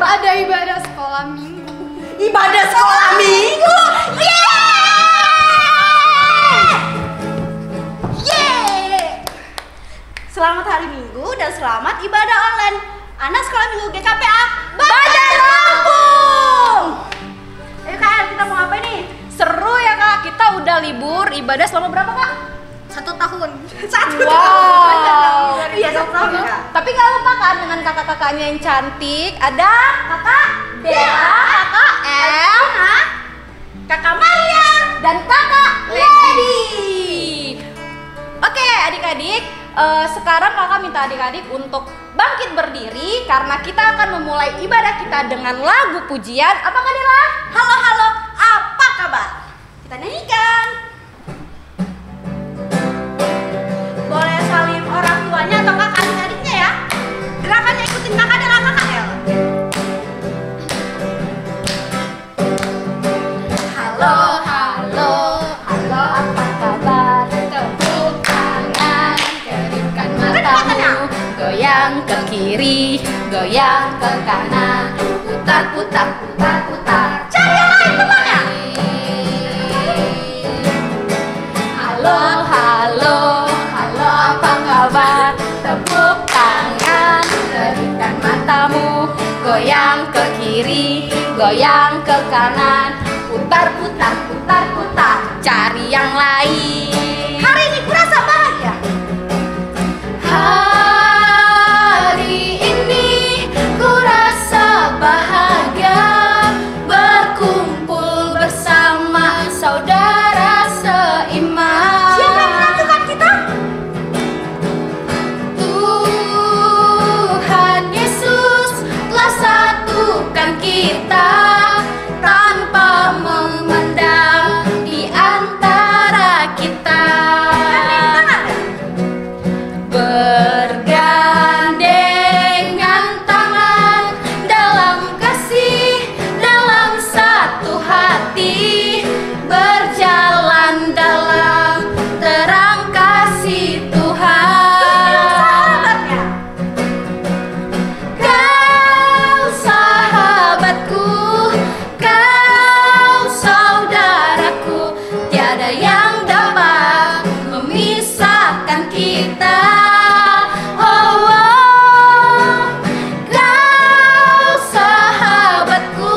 ada ibadah sekolah minggu. Ibadah sekolah minggu. Yeay! Selamat hari Minggu dan selamat ibadah online anak sekolah minggu GKPA Bandar Lampung. Ayo Kak, kita mau ngapain nih? Seru ya Kak, kita udah libur ibadah selama berapa Kak? 1 tahun. Wow. Iya, 1 tahun ya, Kak. Tapi gak lupa kan dengan kakak-kakaknya yang cantik. Ada kakak Dea, kakak El, kakak Maria, dan kakak Lady. Oke adik-adik, sekarang kakak minta adik-adik untuk bangkit berdiri karena kita akan memulai ibadah kita dengan lagu pujian. Apakah Dela? Halo halo, apa kabar? Kita nyanyikan. Boleh salim orang tuanya atau kakak adik-adiknya ya. Gerakannya ikutin kakak dan kakak El. Halo, halo, halo apa kabar? Tepuk tangan, kedipkan matamu. Goyang ke kiri, goyang ke kanan. Putar, putar, putar, putar. Cari yang lain temannya. Halo, halo, halo apa kabar? Tepuk tangan, kedipkan matamu. Goyang ke kiri, goyang ke kanan. Putar, putar, putar, putar. Cari yang lain. Hari ini kurasa bahagia. Hari ini ku rasa bahagia berkumpul bersama saudara seiman. Siapa yang menentukan kita? Tuhan Yesus telah satukan kita tanpa memandang di antara kita. Bergandengan tangan dalam kasih, dalam satu hati, berjalan dalam terang kasih Tuhan. Kau sahabatku, kau saudaraku, tiada yang dapat memisahkan kita. Oh, oh. Kau sahabatku,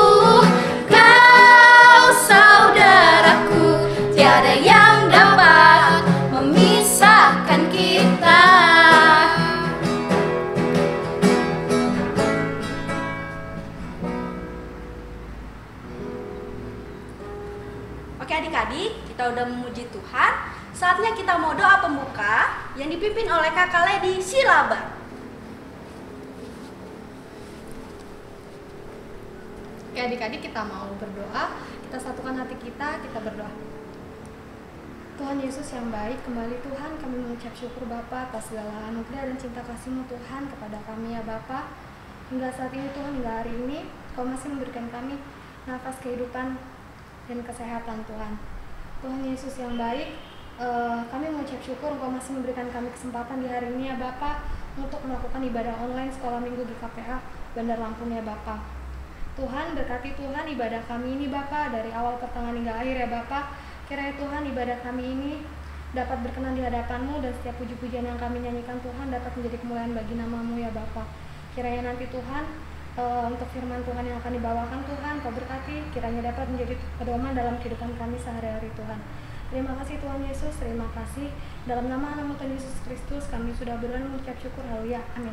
kau saudaraku, tiada yang dapat memisahkan kita. Oke adik-adik, kita udah memuji Tuhan. Saatnya kita mau doa pembuka yang dipimpin oleh kakak Lady Silaba. Oke adik-adik, kita mau berdoa. Kita satukan hati kita berdoa. Tuhan Yesus yang baik, kembali Tuhan kami mengucap syukur Bapa atas segala anugerah dan cinta kasih-Mu Tuhan kepada kami ya Bapa. Hingga saat ini Tuhan, hingga hari ini Kau masih memberikan kami nafas kehidupan dan kesehatan Tuhan. Tuhan Yesus yang baik, kami mengucap syukur Engkau masih memberikan kami kesempatan di hari ini ya Bapa untuk melakukan ibadah online sekolah minggu di KPA Bandar Lampung ya Bapa. Tuhan berkati Tuhan ibadah kami ini Bapa dari awal pertengahan hingga akhir ya Bapa. Kiranya Tuhan ibadah kami ini dapat berkenan di hadapan-Mu dan setiap puji-pujian yang kami nyanyikan Tuhan dapat menjadi kemuliaan bagi nama-Mu ya Bapa. Kiranya nanti Tuhan untuk firman Tuhan yang akan dibawakan Tuhan Kau berkati, kiranya dapat menjadi pedoman dalam kehidupan kami sehari-hari Tuhan. Terima kasih Tuhan Yesus, terima kasih. Dalam nama Tuhan Yesus Kristus kami sudah berani mengucap syukur, haleluya, amin.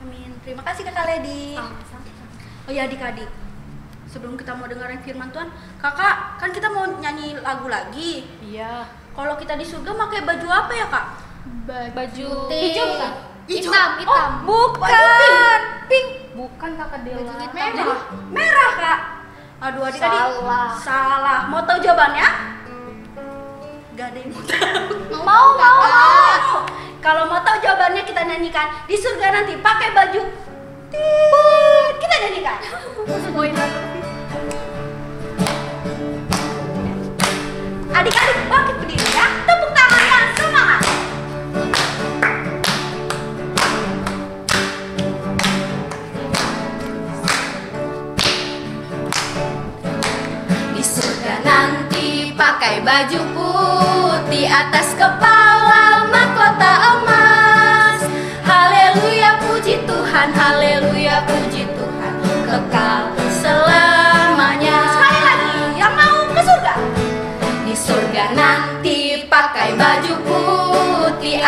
Amin. Terima kasih kakak Lady. Sama-sama. Oh ya adik-adik, sebelum kita mau dengerin firman Tuhan, kakak kan kita mau nyanyi lagu lagi. Iya. Kalau kita di surga pakai baju apa ya kak? Baju hijau bukan? Hijau. Hitam. Bukan. Pink. Bukan kakak Dela. Baju hitam. Merah. Merah kak. Aduh adik-adik. Salah. Mau tahu jawabannya? Gak ada yang mau tahu. Mau. Kalau mau tahu jawabannya kita nyanyikan di surga nanti pakai baju. Tit. Kita nyanyikan. Spoiler. Adik-adik bangkit berdiri ya. Tepuk tangan yang semangat.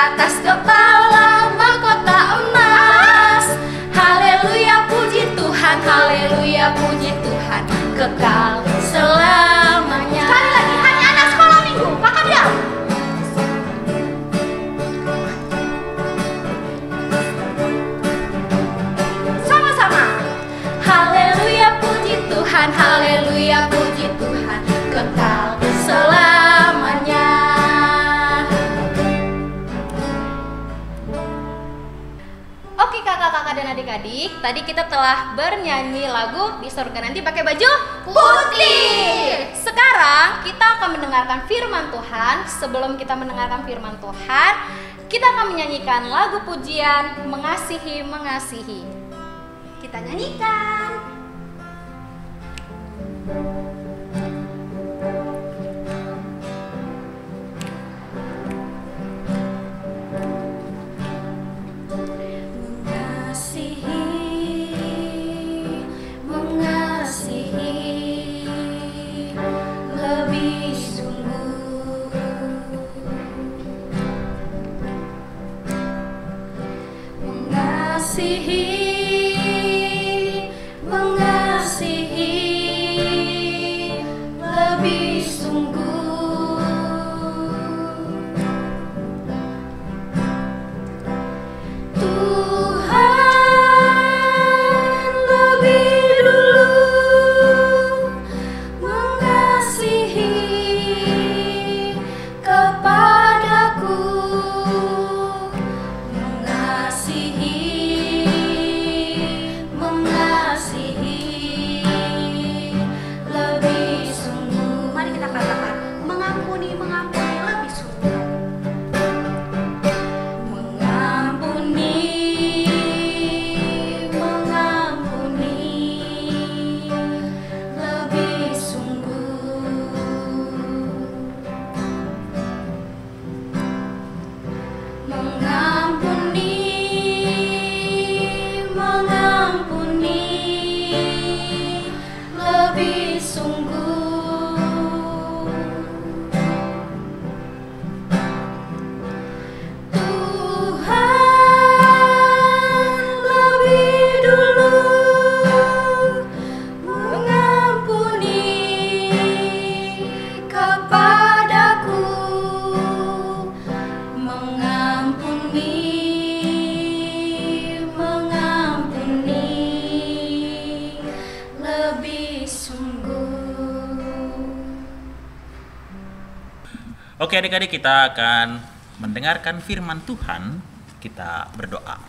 atas kepala mahkota emas. Haleluya puji Tuhan, haleluya puji Tuhan, kekal selamanya. Sekali lagi, hanya anak sekolah minggu. Kakak diam. Sama-sama. Haleluya puji Tuhan, haleluya puji Tuhan, kekal selamanya. Oke kakak-kakak dan adik-adik, tadi kita telah bernyanyi lagu Di Sorga Nanti pakai baju putih. Sekarang kita akan mendengarkan firman Tuhan. Sebelum kita mendengarkan firman Tuhan, kita akan menyanyikan lagu pujian Mengasihi Mengasihi. Kita nyanyikan. Oke adik-adik, kita akan mendengarkan firman Tuhan. Kita berdoa.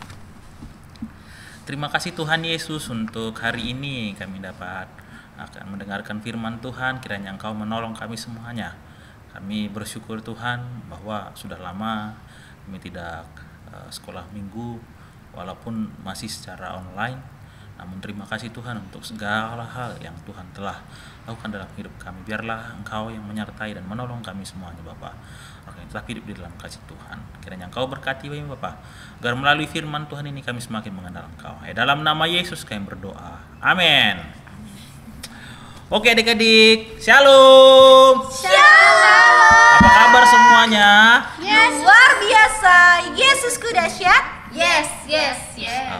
Terima kasih Tuhan Yesus untuk hari ini kami dapat akan mendengarkan firman Tuhan. Kiranya Engkau menolong kami semuanya. Kami bersyukur Tuhan bahwa sudah lama kami tidak sekolah minggu walaupun masih secara online. Namun terima kasih Tuhan untuk segala hal yang Tuhan telah lakukan dalam hidup kami. Biarlah Engkau yang menyertai dan menolong kami semuanya Bapa. Orang yang telah hidup di dalam kasih Tuhan. Kiranya Engkau berkati kami Bapa, agar melalui firman Tuhan ini kami semakin mengenal Engkau. Dalam nama Yesus kami berdoa. Amin. Oke adik-adik, shalom. Shalom. Apa kabar semuanya? Yes. Luar biasa. Yesusku dahsyat. Yes.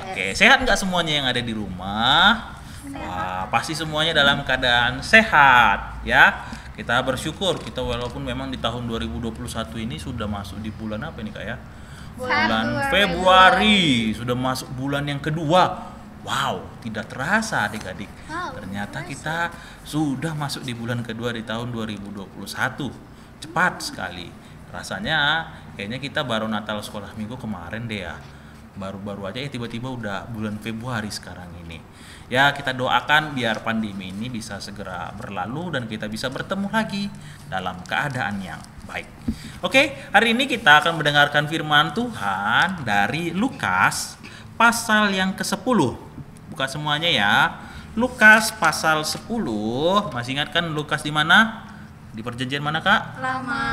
Oke, sehat nggak semuanya yang ada di rumah? Wah, pasti semuanya dalam keadaan sehat ya. Kita bersyukur kita walaupun memang di tahun 2021 ini sudah masuk di bulan apa ini Kak ya? Bulan Februari, sudah masuk bulan yang kedua. Wow, tidak terasa adik-adik. Ternyata kita sudah masuk di bulan kedua di tahun 2021. Cepat sekali. Rasanya kayaknya kita baru Natal sekolah minggu kemarin deh ya. Baru-baru aja ya tiba-tiba udah bulan Februari sekarang ini. Ya kita doakan biar pandemi ini bisa segera berlalu dan kita bisa bertemu lagi dalam keadaan yang baik. Oke, hari ini kita akan mendengarkan firman Tuhan dari Lukas pasal yang ke-10. Buka semuanya ya. Lukas pasal 10. Masih ingat kan Lukas di mana? Di perjanjian mana Kak? Lama.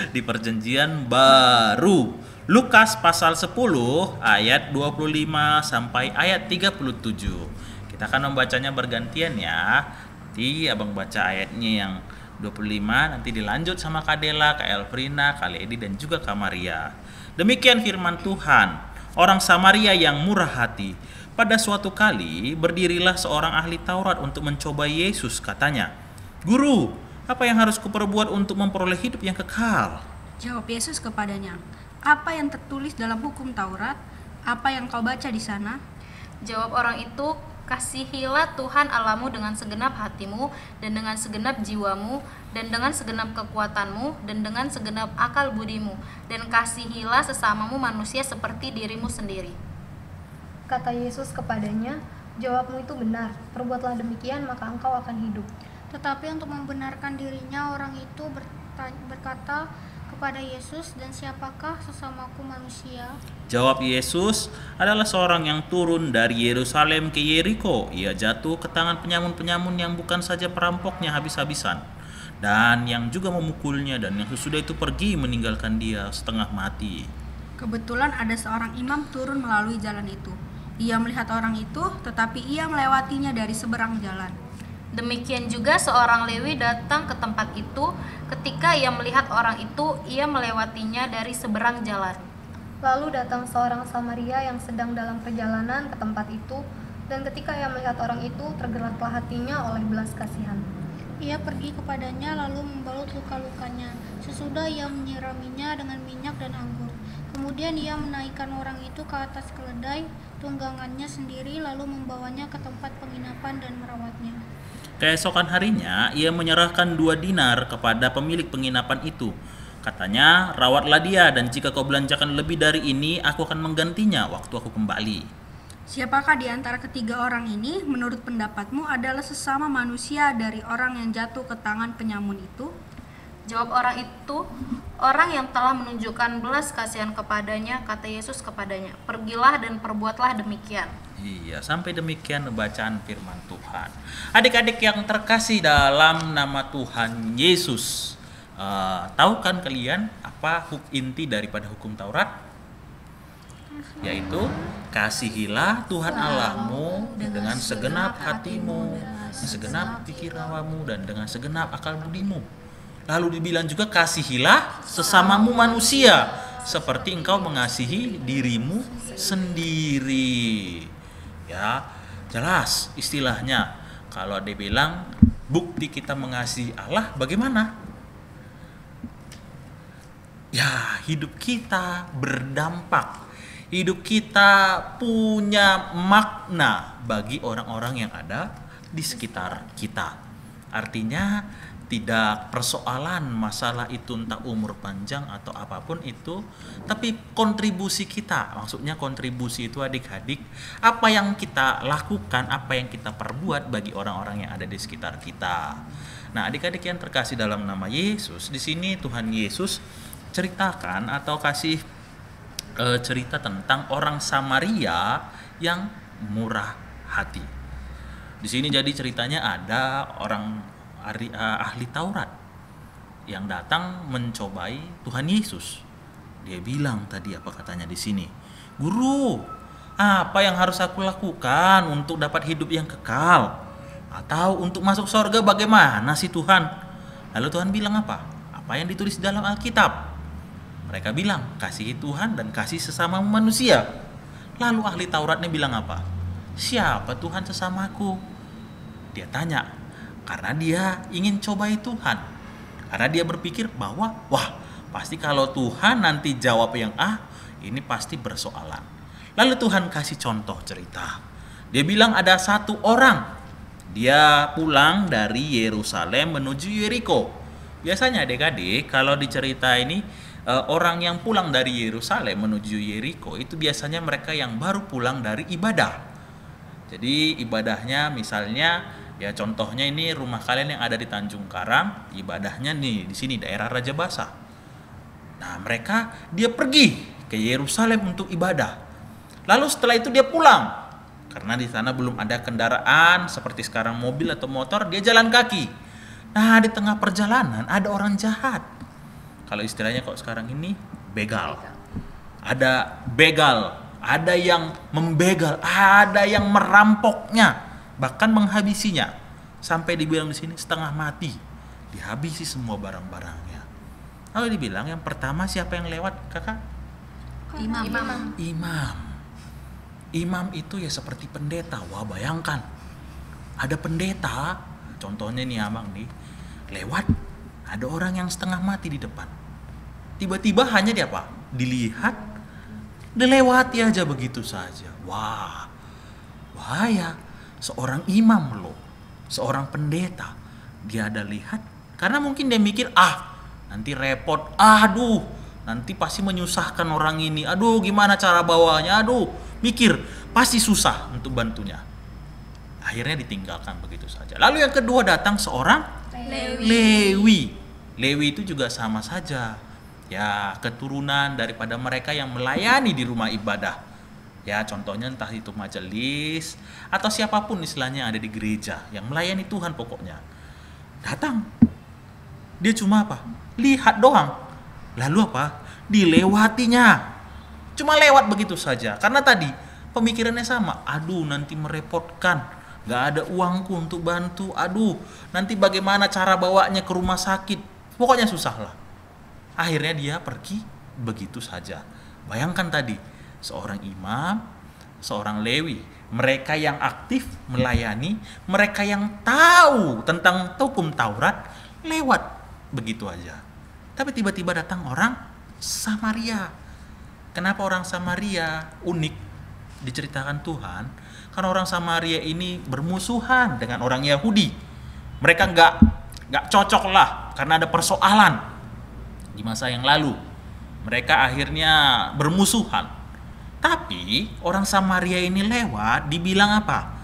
Di perjanjian baru. Lukas pasal 10 ayat 25 sampai ayat 37. Kita akan membacanya bergantian ya. Nanti abang baca ayatnya yang 25 nanti dilanjut sama Kak Dela, Kak Elfrina, Kak Lady dan juga Kak Maria. Demikian firman Tuhan. Orang Samaria yang murah hati. Pada suatu kali berdirilah seorang ahli Taurat untuk mencoba Yesus, katanya, "Guru, apa yang harus kuperbuat untuk memperoleh hidup yang kekal?" Jawab Yesus kepadanya, "Apa yang tertulis dalam hukum Taurat? Apa yang kau baca di sana?" Jawab orang itu, "Kasihilah Tuhan Allahmu dengan segenap hatimu, dan dengan segenap jiwamu, dan dengan segenap kekuatanmu, dan dengan segenap akal budimu, dan kasihilah sesamamu manusia seperti dirimu sendiri." Kata Yesus kepadanya, "Jawabmu itu benar, perbuatlah demikian maka engkau akan hidup." Tetapi untuk membenarkan dirinya, orang itu berkata kepada Yesus, "Dan siapakah sesamaku manusia?" Jawab Yesus, "Adalah seorang yang turun dari Yerusalem ke Yeriko. Ia jatuh ke tangan penyamun-penyamun yang bukan saja perampoknya habis-habisan, dan yang juga memukulnya, dan yang sesudah itu pergi meninggalkan dia setengah mati." Kebetulan ada seorang imam turun melalui jalan itu. Ia melihat orang itu, tetapi ia melewatinya dari seberang jalan. Demikian juga seorang Lewi datang ke tempat itu. Ketika ia melihat orang itu, ia melewatinya dari seberang jalan. Lalu datang seorang Samaria yang sedang dalam perjalanan ke tempat itu, dan ketika ia melihat orang itu, tergeraklah hatinya oleh belas kasihan. Ia pergi kepadanya lalu membalut luka-lukanya. Sesudah ia menyiraminya dengan minyak dan anggur. Kemudian ia menaikkan orang itu ke atas keledai tunggangannya sendiri, lalu membawanya ke tempat penginapan dan merawatnya. Keesokan harinya, ia menyerahkan 2 dinar kepada pemilik penginapan itu. Katanya, "Rawatlah dia, dan jika kau belanjakan lebih dari ini, aku akan menggantinya waktu aku kembali." Siapakah di antara ketiga orang ini menurut pendapatmu adalah sesama manusia dari orang yang jatuh ke tangan penyamun itu? Jawab orang itu, "Orang yang telah menunjukkan belas kasihan kepadanya." Kata Yesus kepadanya, "Pergilah dan perbuatlah demikian." Iya, sampai demikian bacaan firman Tuhan. Adik-adik yang terkasih dalam nama Tuhan Yesus, tahu kan kalian apa inti daripada hukum Taurat? Yaitu, kasihilah Tuhan Allahmu dengan segenap hatimu, segenap pikiranmu, dan dengan segenap akal budimu. Lalu dibilang juga, kasihilah sesamamu manusia seperti engkau mengasihi dirimu sendiri. Ya, jelas istilahnya. Kalau dia bilang bukti kita mengasihi Allah bagaimana? Ya, hidup kita berdampak. Hidup kita punya makna bagi orang-orang yang ada di sekitar kita. Artinya tidak persoalan masalah itu entah umur panjang atau apapun itu, tapi kontribusi kita, maksudnya kontribusi itu adik-adik, apa yang kita lakukan, apa yang kita perbuat bagi orang-orang yang ada di sekitar kita. Nah, adik-adik yang terkasih dalam nama Yesus, di sini Tuhan Yesus ceritakan atau kasih cerita tentang orang Samaria yang murah hati. Di sini jadi ceritanya ada orang ahli Taurat yang datang mencobai Tuhan Yesus. Dia bilang tadi apa katanya di sini? "Guru, apa yang harus aku lakukan untuk dapat hidup yang kekal? Atau untuk masuk surga bagaimana sih Tuhan?" Lalu Tuhan bilang apa? Apa yang ditulis dalam Alkitab? Mereka bilang, "Kasihi Tuhan dan kasih sesama manusia." Lalu ahli Tauratnya bilang apa? "Siapa Tuhan sesamaku?" Dia tanya, karena dia ingin cobai Tuhan. Karena dia berpikir bahwa, wah, pasti kalau Tuhan nanti jawab yang ini pasti bersoalan. Lalu Tuhan kasih contoh cerita. Dia bilang ada satu orang. Dia pulang dari Yerusalem menuju Yeriko. Biasanya adik-adik, kalau di cerita ini, orang yang pulang dari Yerusalem menuju Yeriko itu biasanya mereka yang baru pulang dari ibadah. Jadi ibadahnya misalnya, ya contohnya ini rumah kalian yang ada di Tanjung Karang, ibadahnya nih di sini daerah Raja Basa. Nah, dia pergi ke Yerusalem untuk ibadah. Lalu setelah itu dia pulang. Karena di sana belum ada kendaraan seperti sekarang mobil atau motor, dia jalan kaki. Nah, di tengah perjalanan ada orang jahat. Kalau istilahnya kok sekarang ini begal. Ada begal, ada yang membegal, ada yang merampoknya, bahkan menghabisinya, sampai dibilang di sini setengah mati. dihabisi semua barang-barangnya. Lalu dibilang yang pertama siapa yang lewat, kakak? Imam itu ya seperti pendeta. Wah, bayangkan ada pendeta, contohnya nih abang nih, lewat, ada orang yang setengah mati di depan. Tiba-tiba hanya dia apa? Dilihat, dilewati aja begitu saja. Wah, bahaya. Seorang imam loh, seorang pendeta, dia ada lihat, karena mungkin dia mikir, nanti repot, aduh, nanti pasti menyusahkan orang ini, aduh gimana cara bawanya, aduh, mikir, pasti susah untuk bantunya. Akhirnya ditinggalkan begitu saja. Lalu yang kedua datang seorang Lewi. Lewi itu juga sama saja, ya keturunan daripada mereka yang melayani di rumah ibadah. Ya contohnya entah itu majelis atau siapapun istilahnya yang ada di gereja yang melayani Tuhan pokoknya. Datang, dia cuma apa? Lihat doang. Lalu apa? Dilewatinya. Cuma lewat begitu saja. Karena tadi pemikirannya sama. Aduh, nanti merepotkan. Gak ada uangku untuk bantu. Aduh, nanti bagaimana cara bawanya ke rumah sakit. Pokoknya susah lah. Akhirnya dia pergi begitu saja. Bayangkan tadi, seorang imam, seorang Lewi. Mereka yang aktif melayani, mereka yang tahu tentang hukum Taurat, lewat begitu aja. Tapi tiba-tiba datang orang Samaria. Kenapa orang Samaria unik diceritakan Tuhan? Karena orang Samaria ini bermusuhan dengan orang Yahudi. Mereka nggak cocok lah karena ada persoalan di masa yang lalu. Mereka akhirnya bermusuhan. Tapi orang Samaria ini lewat, dibilang apa?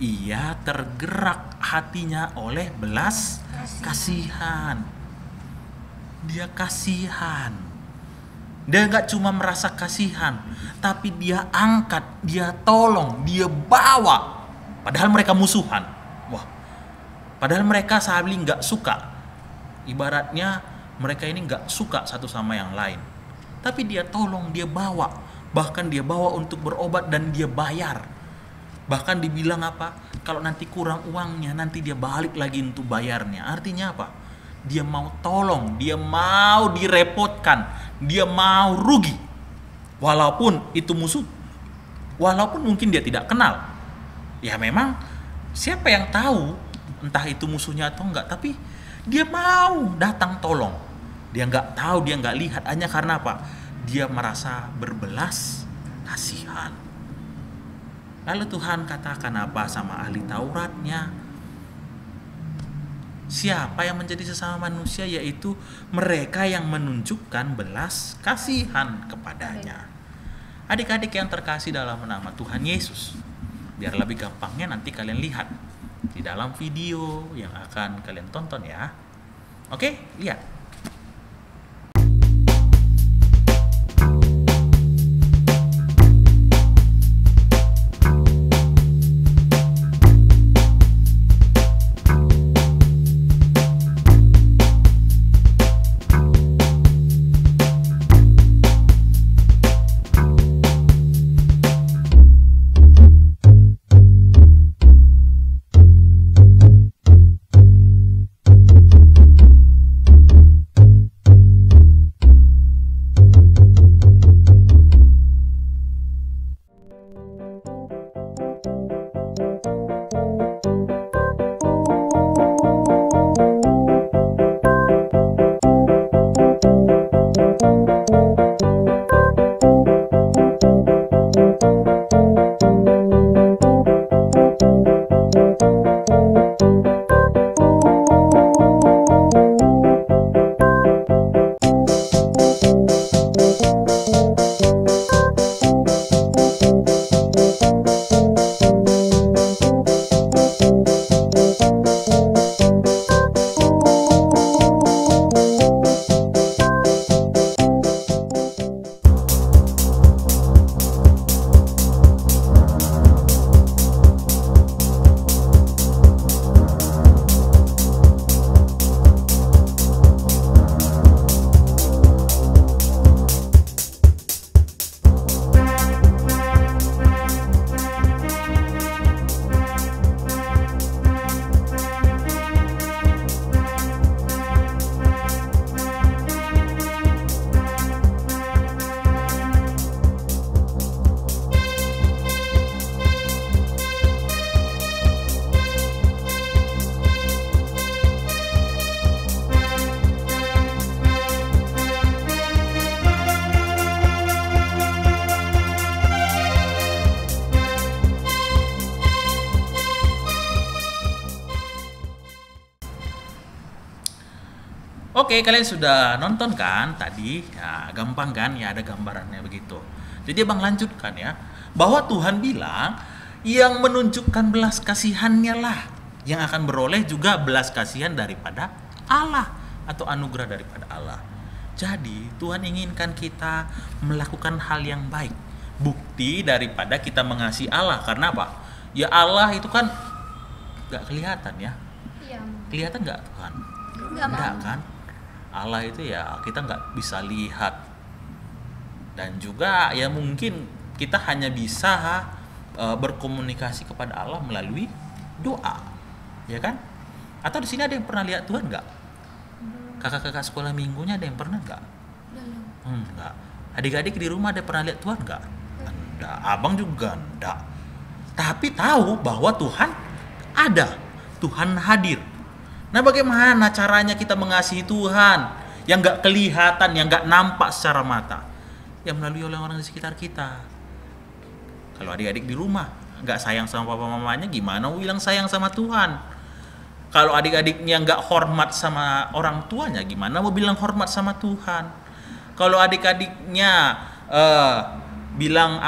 Ia tergerak hatinya oleh belas kasihan. Dia kasihan. Dia gak cuma merasa kasihan, tapi dia angkat, dia tolong, dia bawa. Padahal mereka musuhan. Wah, padahal mereka saling gak suka. Ibaratnya mereka ini gak suka satu sama yang lain. Tapi dia tolong, dia bawa. Bahkan dia bawa untuk berobat dan dia bayar. Bahkan dibilang apa? Kalau nanti kurang uangnya, nanti dia balik lagi untuk bayarnya. Artinya apa? Dia mau tolong, dia mau direpotkan, dia mau rugi. Walaupun itu musuh, walaupun mungkin dia tidak kenal. Ya memang siapa yang tahu entah itu musuhnya atau enggak, tapi dia mau datang tolong. Dia enggak tahu, dia enggak lihat, hanya karena apa? Dia merasa berbelas kasihan. Lalu Tuhan katakan apa sama ahli Tauratnya? Siapa yang menjadi sesama manusia, yaitu mereka yang menunjukkan belas kasihan kepadanya. Adik-adik yang terkasih dalam nama Tuhan Yesus, biar lebih gampangnya nanti kalian lihat di dalam video yang akan kalian tonton ya. Oke, lihat. Oke, kalian sudah nonton kan tadi? Ya, gampang kan? Ya, ada gambarannya begitu. Jadi Bang lanjutkan ya, bahwa Tuhan bilang yang menunjukkan belas kasihannya lah yang akan beroleh juga belas kasihan daripada Allah atau anugerah daripada Allah. Jadi Tuhan inginkan kita melakukan hal yang baik. Bukti daripada kita mengasihi Allah. Karena apa? Ya Allah itu kan gak kelihatan ya. Iya. Kelihatan gak Tuhan? Enggak, Kan? Allah itu ya kita nggak bisa lihat. Dan juga ya mungkin kita hanya bisa berkomunikasi kepada Allah melalui doa. Ya kan? Atau di sini ada yang pernah lihat Tuhan nggak? Kakak-kakak sekolah minggunya ada yang pernah nggak? Enggak. Adik-adik di rumah ada yang pernah lihat Tuhan nggak? Enggak. Abang juga enggak. Tapi tahu bahwa Tuhan ada. Tuhan hadir. Nah, bagaimana caranya kita mengasihi Tuhan yang nggak kelihatan, yang nggak nampak secara mata? Ya melalui orang-orang di sekitar kita. Kalau adik-adik di rumah nggak sayang sama papa mamanya, gimana mau bilang sayang sama Tuhan? Kalau adik-adiknya nggak hormat sama orang tuanya, gimana mau bilang hormat sama Tuhan? Kalau adik-adiknya bilang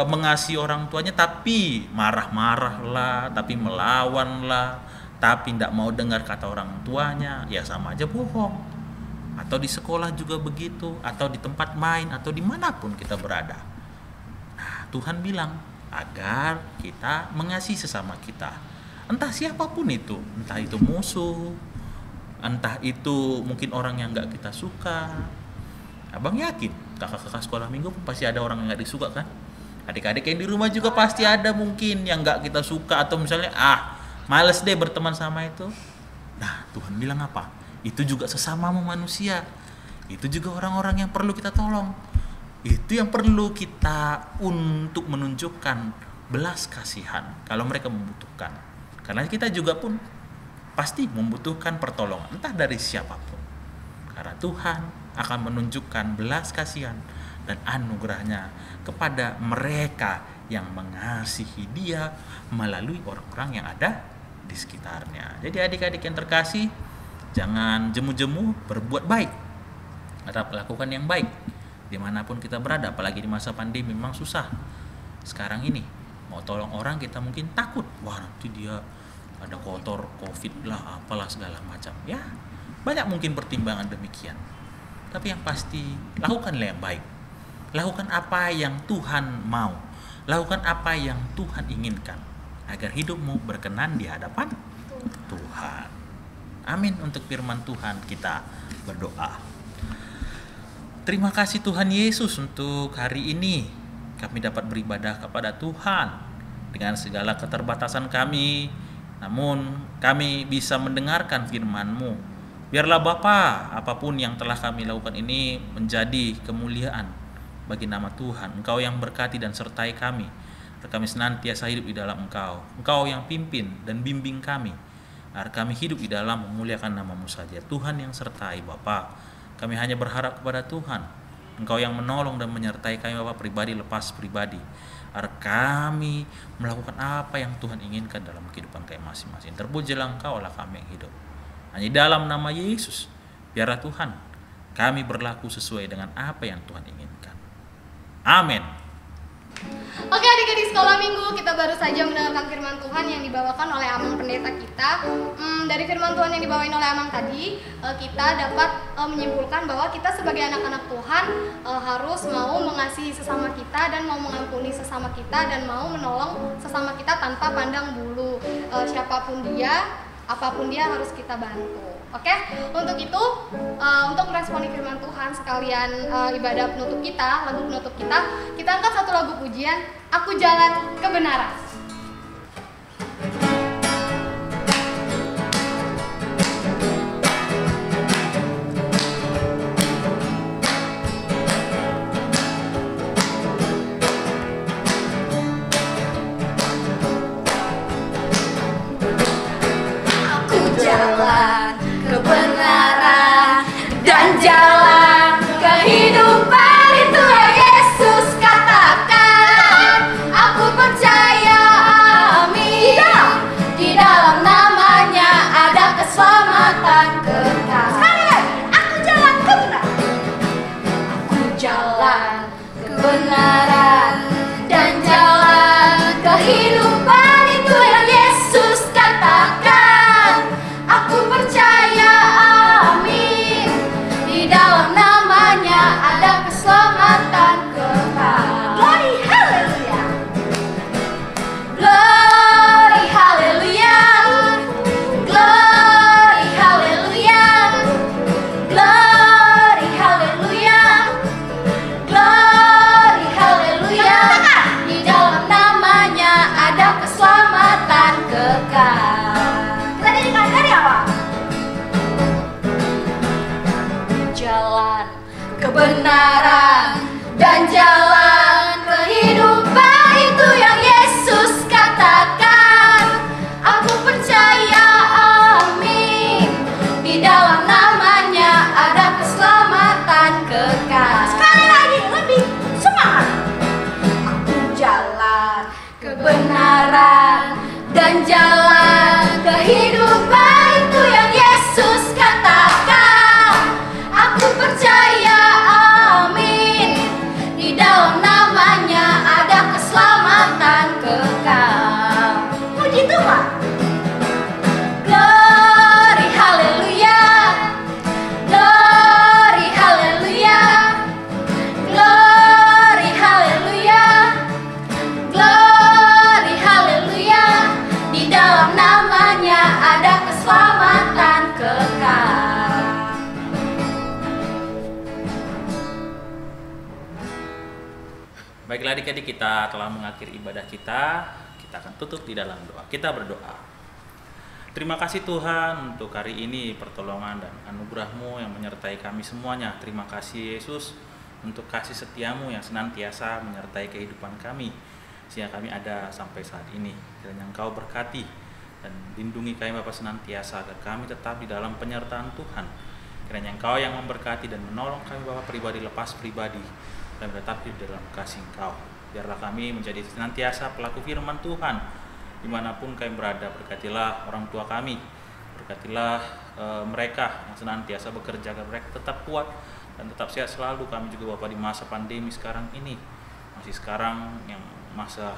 mengasihi orang tuanya tapi marah-marah lah, tapi melawan lah, tapi tidak mau dengar kata orang tuanya, ya sama aja bohong. Atau di sekolah juga begitu, atau di tempat main, atau dimanapun kita berada. Nah, Tuhan bilang agar kita mengasihi sesama kita, entah siapapun itu, entah itu musuh, entah itu mungkin orang yang nggak kita suka. Abang yakin kakak-kakak sekolah minggu pun pasti ada orang yang nggak disuka kan? Adik-adik yang di rumah juga pasti ada mungkin yang nggak kita suka, atau misalnya males deh berteman sama itu. Nah, Tuhan bilang apa? Itu juga sesamamu manusia. Itu juga orang-orang yang perlu kita tolong. Itu yang perlu kita untuk menunjukkan belas kasihan kalau mereka membutuhkan. Karena kita juga pun pasti membutuhkan pertolongan, entah dari siapapun. Karena Tuhan akan menunjukkan belas kasihan dan anugerahnya kepada mereka yang mengasihi Dia melalui orang-orang yang ada di sekitarnya. Jadi adik-adik yang terkasih, jangan jemu-jemu berbuat baik atau melakukan yang baik dimanapun kita berada. Apalagi di masa pandemi memang susah. Sekarang ini mau tolong orang kita mungkin takut, wah nanti dia ada kotor, covid lah, apalah segala macam. Ya banyak mungkin pertimbangan demikian. Tapi yang pasti lakukanlah yang baik. Lakukan apa yang Tuhan mau. Lakukan apa yang Tuhan inginkan agar hidupmu berkenan di hadapan Tuhan. Amin. Untuk firman Tuhan kita berdoa. Terima kasih Tuhan Yesus untuk hari ini kami dapat beribadah kepada Tuhan dengan segala keterbatasan kami, namun kami bisa mendengarkan firman-Mu. Biarlah Bapa, apapun yang telah kami lakukan ini menjadi kemuliaan bagi nama Tuhan. Engkau yang berkati dan sertai kami, agar kami senantiasa hidup di dalam Engkau. Engkau yang pimpin dan bimbing kami, agar kami hidup di dalam memuliakan nama-Mu saja. Tuhan yang sertai Bapa, kami hanya berharap kepada Tuhan. Engkau yang menolong dan menyertai kami Bapa, pribadi lepas pribadi, agar kami melakukan apa yang Tuhan inginkan dalam kehidupan kami masing-masing. Terpujilah Engkau Allah kami yang hidup. Hanya dalam nama Yesus, biarlah Tuhan kami berlaku sesuai dengan apa yang Tuhan inginkan. Amin. Oke adik-adik sekolah minggu, kita baru saja mendengarkan firman Tuhan yang dibawakan oleh Amang pendeta kita. Dari firman Tuhan yang dibawain oleh Amang tadi, kita dapat menyimpulkan bahwa kita sebagai anak-anak Tuhan harus mau mengasihi sesama kita dan mau mengampuni sesama kita dan mau menolong sesama kita tanpa pandang bulu. Siapapun dia, apapun dia harus kita bantu. Oke? Untuk itu, untuk meresponi firman Tuhan sekalian ibadah penutup kita, lagu penutup kita angkat satu lagu pujian, Aku Jalan Kebenaran. Jalan kebenaran dan jalan kehidupan, itu yang Yesus katakan. Aku percaya kebenaran, dan jalan kehidupan. Itu yang Yesus katakan. Aku percaya, amin. Di dalam namanya ada keselamatan kekal. Glory haleluya. Glory haleluya. Glory haleluya. Glory haleluya. Glory haleluya. Di dalam namanya ada keselamatan kekal. Kita nyanyikan dari apa? Jalan kebenaran dan jalan kehidupan. Itu yang Yesus katakan. Aku percaya, amin. Di dalam namanya ada keselamatan kekal. Sekali lagi, lebih semangat. Aku jalan kebenaran dan jalan kehidupan. Itu yang Yesus katakan. Aku percaya, amin. Di dalam namanya ada keselamatan kekal. Puji Tuhan. Glory haleluya. Glory haleluya. Glory haleluya. Glory haleluya. Di dalam namanya ada keselamatan kekal. Baiklah adik-adik, kita telah mengakhiri ibadah kita. Kita akan tutup di dalam doa. Kita berdoa. Terima kasih Tuhan untuk hari ini pertolongan dan anugerah-Mu yang menyertai kami semuanya. Terima kasih Yesus untuk kasih setia-Mu yang senantiasa menyertai kehidupan kami sehingga kami ada sampai saat ini. Kiranya Engkau berkati dan lindungi kami Bapa senantiasa agar kami tetap di dalam penyertaan Tuhan. Kiranya Engkau yang memberkati dan menolong kami Bapa pribadi lepas pribadi, kami tetap di dalam kasih Engkau. Biarlah kami menjadi senantiasa pelaku firman Tuhan dimanapun kami berada. Berkatilah orang tua kami, berkatilah mereka yang senantiasa bekerja agar mereka tetap kuat dan tetap sehat selalu. Kami juga Bapak di masa pandemi sekarang ini, masih sekarang yang masa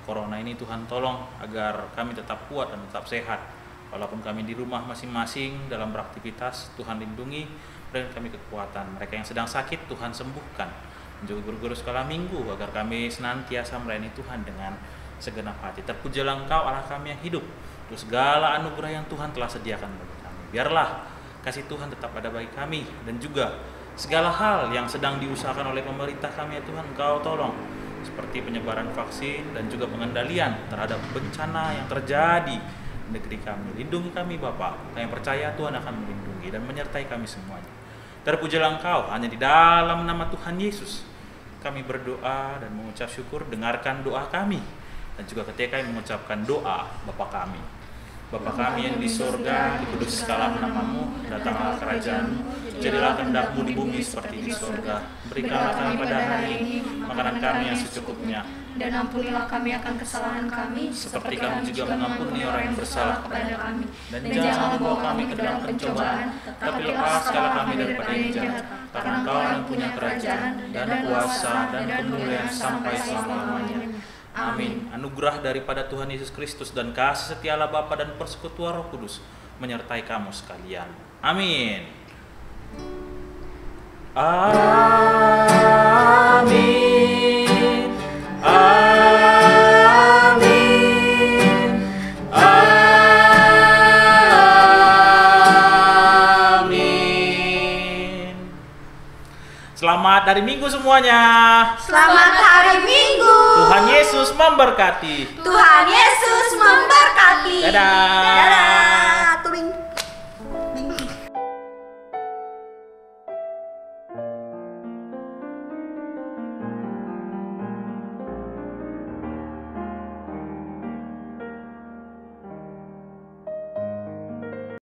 corona ini, Tuhan tolong agar kami tetap kuat dan tetap sehat. Walaupun kami di rumah masing-masing dalam beraktivitas, Tuhan lindungi, berikan kami kekuatan. Mereka yang sedang sakit, Tuhan sembuhkan. Juga guru-guru sekolah minggu agar kami senantiasa melayani Tuhan dengan segenap hati. Terpujilah Engkau Allah kami yang hidup, untuk segala anugerah yang Tuhan telah sediakan bagi kami. Biarlah kasih Tuhan tetap ada bagi kami, dan juga segala hal yang sedang diusahakan oleh pemerintah kami ya Tuhan, Engkau tolong, seperti penyebaran vaksin dan juga pengendalian terhadap bencana yang terjadi di negeri kami. Lindungi kami Bapa, kami percaya Tuhan akan melindungi dan menyertai kami semuanya. Terpujilah Engkau, hanya di dalam nama Tuhan Yesus kami berdoa dan mengucap syukur. Dengarkan doa kami, dan juga ketika kami mengucapkan doa Bapa kami. Bapa kami yang di surga, dikuduskanlah nama-Mu, datanglah kerajaan-Mu, jadilah kehendak-Mu di bumi seperti di surga. Berikanlah kami pada hari ini makanan kami yang secukupnya, dan ampunilah kami akan kesalahan kami, seperti kami juga mengampuni orang yang bersalah kepada kami. Dan jangan membawa kami ke dalam pencobaan, tapi lepaskanlah kami daripada yang jahat. Karena Engkau yang punya kerajaan dan kuasa dan kemuliaan sampai selama-lamanya. Amin. Anugerah daripada Tuhan Yesus Kristus dan kasih setia Allah Bapa dan persekutuan Roh Kudus menyertai kamu sekalian. Amin. Amin. Amin. Amin. Selamat hari Minggu semuanya. Selamat hari Minggu. Tuhan Yesus memberkati. Tuhan Yesus memberkati. Dadah. Dadah.